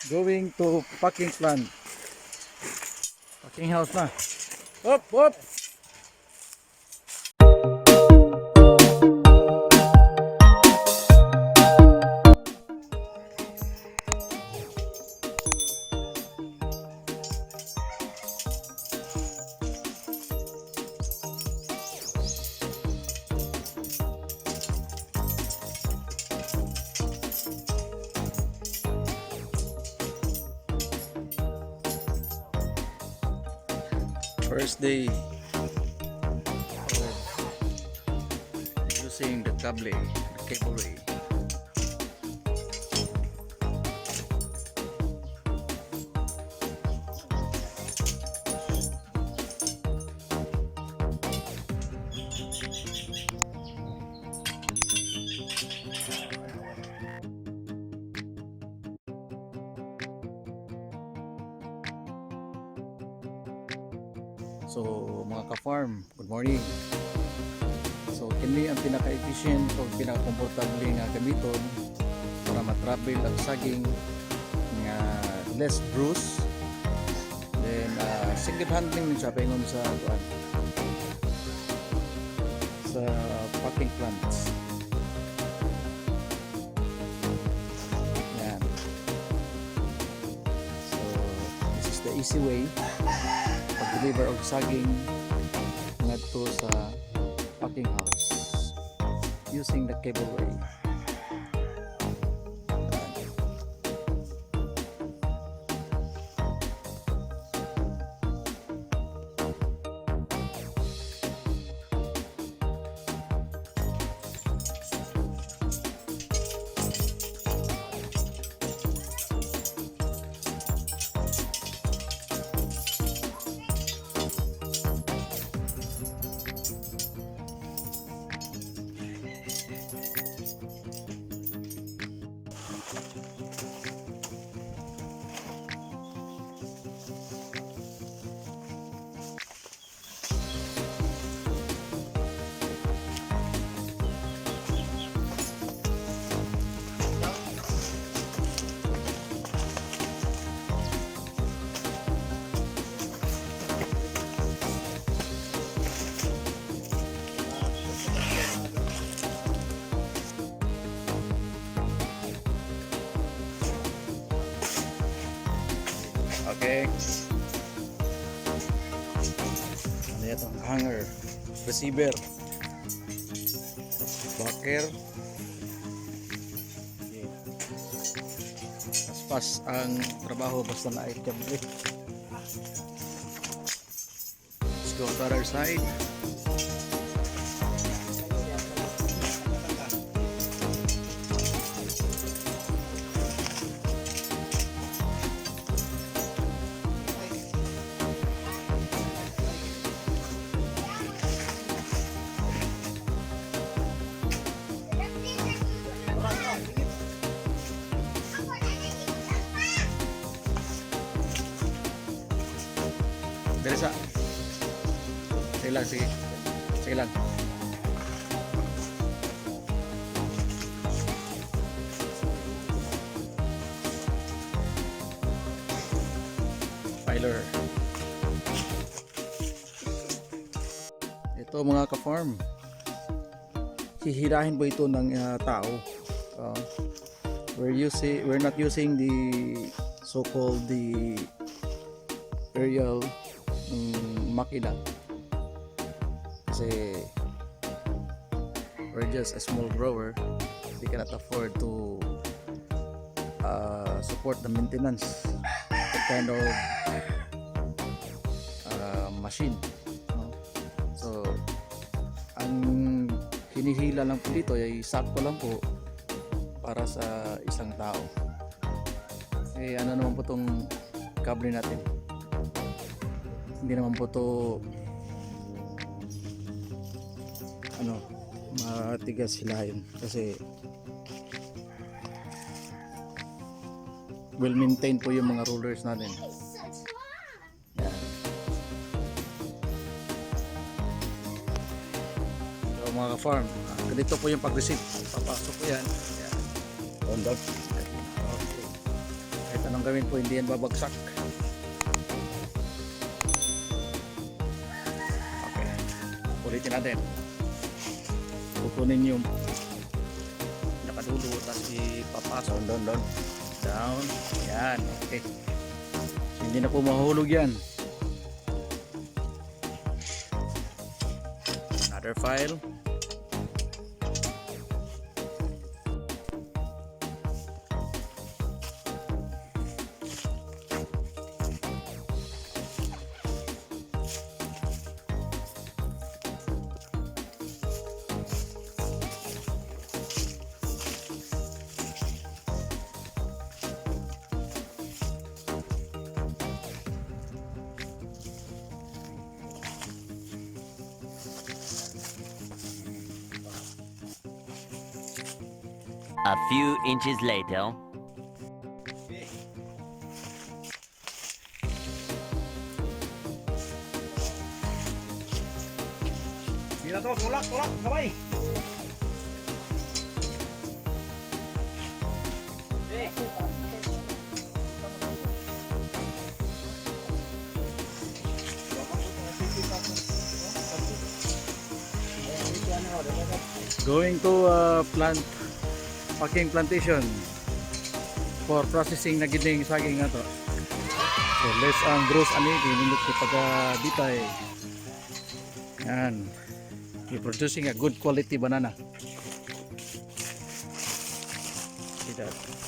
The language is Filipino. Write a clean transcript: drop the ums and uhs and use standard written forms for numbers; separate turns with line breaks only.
Going to packing plant. Packing house na. Hop, hop. First day of using the Cableway. So mga ka-farm, good morning. So kini ang pinaka-efficient o pinaka-komportable nga gamiton para matravel ang saging nga less bruise. Then single handling siya paingon sa packing plants. Yan. So this is the easy way deliver of saging ngadto sa packing house using the Cableway. Okay. Ano ito? Hanger, receiver, backer. Okay. Pas ang trabaho basta na item. Let's go to other side. Deresa. Sige lang, sige. Sige lang. Filer. Ito mga ka-farm. Hihirahin po ito ng tao. We're not using the so-called the aerial makina kasi we're just a small grower. We cannot afford to support the maintenance that kind of machine, no? So ang hinihila lang po dito ay sakto lang po para sa isang tao. Ano naman po itong kable natin, hindi naman po ito matigas hilahin kasi well maintained po yung mga rollers natin. Yan. So mga ka-farm, ganito po yung pag-receive. Papasok po yan. Yan. Okay. Kahit anong Anong gawin po, hindi yan babagsak. Okay, ulitin natin. Pupunin yung nakadulo, tapos ipapasok down, yan, okay. So, hindi na po mahulog yan. Another file.
A few inches later.
Bila to, tulak, kamay. Going to packing plantation for processing na gining saging ato. So less ang gross ani kinindot ko pagka bitay. Yan. You're producing a good quality banana. See that?